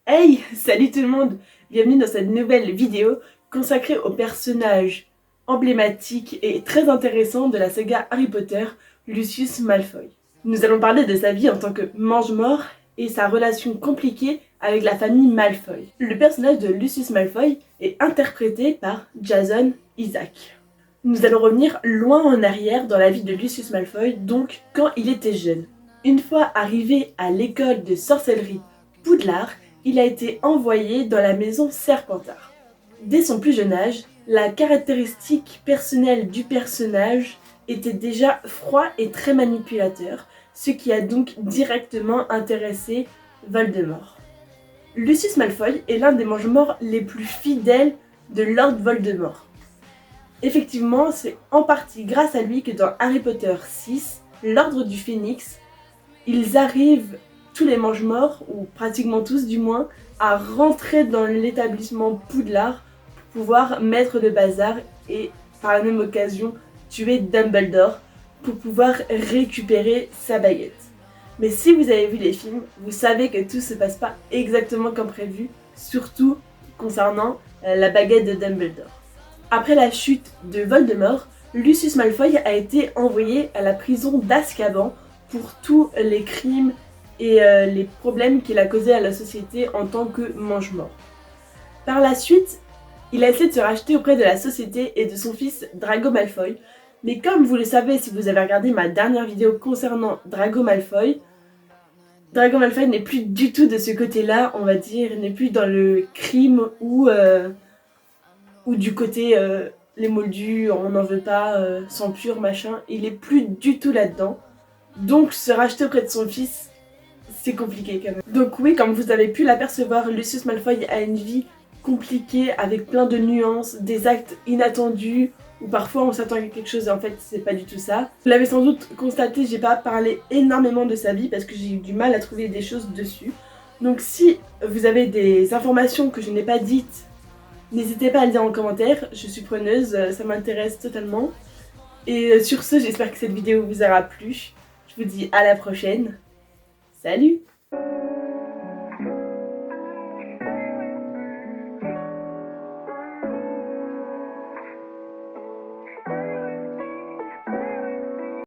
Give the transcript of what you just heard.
Hey, salut tout le monde! Bienvenue dans cette nouvelle vidéo consacrée au personnage emblématique et très intéressant de la saga Harry Potter, Lucius Malfoy. Nous allons parler de sa vie en tant que mange-mort et sa relation compliquée avec la famille Malfoy. Le personnage de Lucius Malfoy est interprété par Jason Isaac. Nous allons revenir loin en arrière dans la vie de Lucius Malfoy, donc quand il était jeune. Une fois arrivé à l'école de sorcellerie Poudlard, il a été envoyé dans la maison Serpentard. Dès son plus jeune âge, la caractéristique personnelle du personnage était déjà froid et très manipulateur, ce qui a donc directement intéressé Voldemort. Lucius Malfoy est l'un des mange-morts les plus fidèles de Lord Voldemort. Effectivement, c'est en partie grâce à lui que dans Harry Potter 6, l'Ordre du Phénix, ils arrivent, tous les mange-morts, ou pratiquement tous du moins, à rentrer dans l'établissement Poudlard pour pouvoir mettre le bazar et, par la même occasion, tuer Dumbledore pour pouvoir récupérer sa baguette. Mais si vous avez vu les films, vous savez que tout se passe pas exactement comme prévu, surtout concernant la baguette de Dumbledore. Après la chute de Voldemort, Lucius Malfoy a été envoyé à la prison d'Azkaban pour tous les crimes et les problèmes qu'il a causés à la société en tant que mange-mort. Par la suite, il a essayé de se racheter auprès de la société et de son fils Drago Malfoy, mais comme vous le savez si vous avez regardé ma dernière vidéo concernant Drago Malfoy n'est plus du tout de ce côté-là, on va dire, il n'est plus dans le crime ou du côté les moldus, on n'en veut pas, sang pur, machin, il est plus du tout là-dedans. Donc se racheter auprès de son fils, c'est compliqué quand même. Donc oui, comme vous avez pu l'apercevoir, Lucius Malfoy a une vie compliquée avec plein de nuances, des actes inattendus, où parfois on s'attend à quelque chose et en fait c'est pas du tout ça. Vous l'avez sans doute constaté, j'ai pas parlé énormément de sa vie parce que j'ai eu du mal à trouver des choses dessus. Donc si vous avez des informations que je n'ai pas dites, n'hésitez pas à le dire en commentaire, je suis preneuse, ça m'intéresse totalement. Et sur ce, j'espère que cette vidéo vous aura plu. Je vous dis à la prochaine. Salut!